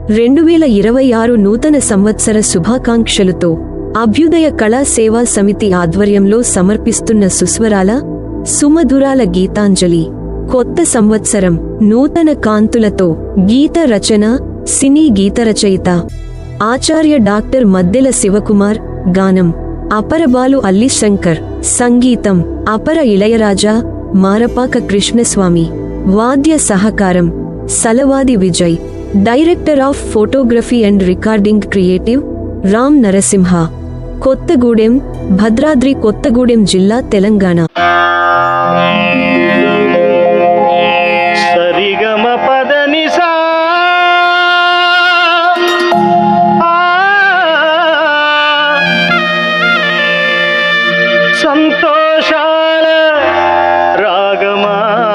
2026 నూతన సంవత్సర శుభాకాంక్షలతో అభ్యుదయ కళా సేవా సమితి ఆధ్వర్యంలో సమర్పిస్తున్న సుస్వరాల సుమధురాల గీతాంజలి. కొత్త సంవత్సరం నూతన కాంతులతో. గీత రచన సినీ గీత రచయిత ఆచార్య డాక్టర్ మద్దెల శివకుమార్. గానం అపరబాలు అల్లి శంకర్. సంగీతం అపర ఇళయరాజా, మారపాక కృష్ణస్వామి. వాద్య సహకారం Salavadi Vijay. Director of photography and recording creative Ram Narasimha. Kothagudem, Bhadradri Kothagudem జిల్లా, తెలంగాణ. సంతోషాల రాగమాలిక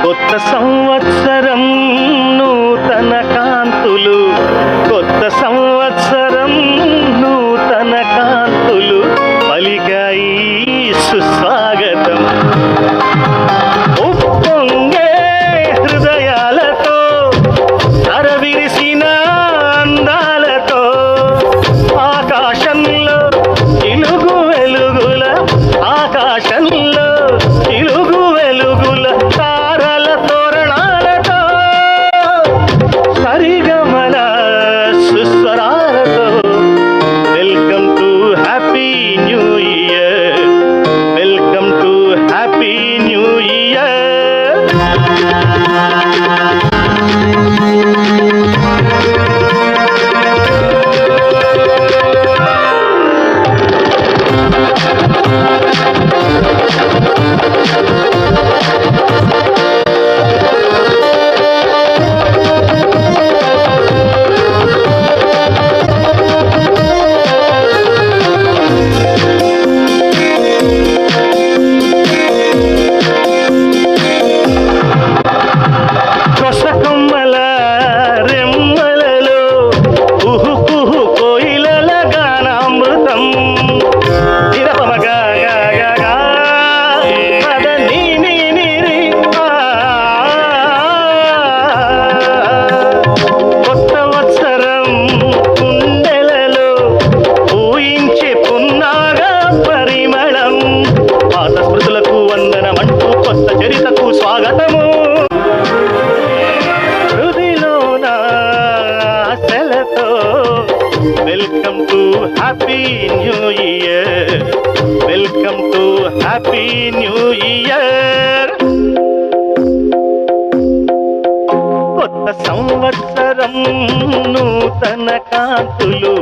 కొత్త సంవత్సరం నూతన కాంతులు. కొత్త సంవత్సరం నూతన కాంతులు పలికాయి సుస్వాగతం. ఉప్పొంగే హృదయాలతో అరవిరిసిన అందాలతో ఆకాశంలో ఇలుగు వెలుగుల, ఆకాశంలో ఇలుగు వెలుగుల తారల తోరణాలతో సరిగమల సుస్వరాలతో. Welcome to happy new year, welcome to happy new year. కొసకొమ్మల రెమ్మలలో కుహు కుహు కోయిలల గానామృతం. నిరపమగా పద నీ నీ నీ నీ. కొత్త వత్సరం గుండెలలో ఊహించే పున్నాగ పరిమళం. పాత స్మృతులకు వందనమంటూ కొత్త చరితకు స్వాగతము. Welcome to happy new year, welcome to happy new year. కొత్త సంవత్సరం నూతన కాంతులు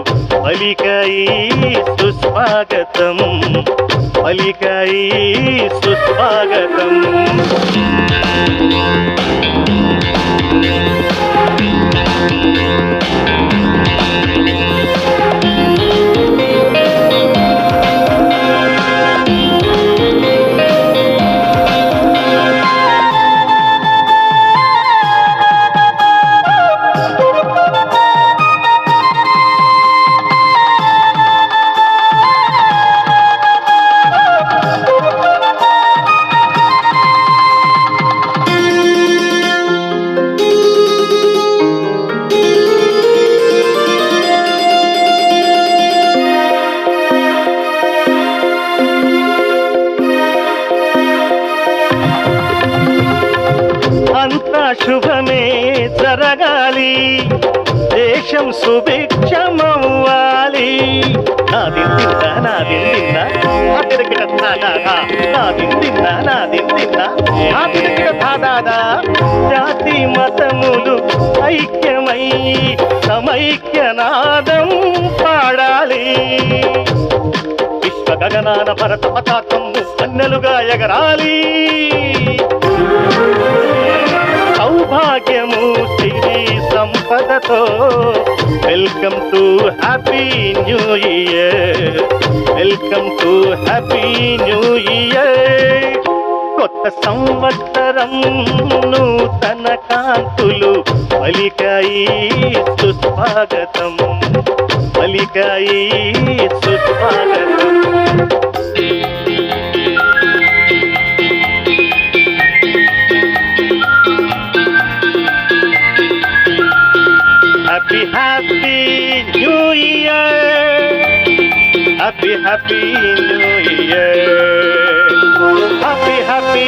పలికాయి సుస్వాగతం, పలికాయి సుస్వాగతం. అంతా శుభమే జరగాలి, దేశం సుభిక్షమవ్వాలి. నాదిందిందా నాదిందిందా నాదిందిందా నాదిందిందా నాదిందిందా నాదిందా. జాతి మతములు ఐక్యమై సమైక్యనాదం పాడాలి. విశ్వ గగనాన భరత పతాకం అన్నలుగా ఎగరాలి. సౌభాగ్యము సిరి సంపదతో. Welcome to happy new year, welcome to happy new year. కొత్త సంవత్సరం నూతన కాంతులు పలికాయి సుస్వాగతం, పలికాయి సుస్వాగతం. Happy new year, happy happy new year, happy happy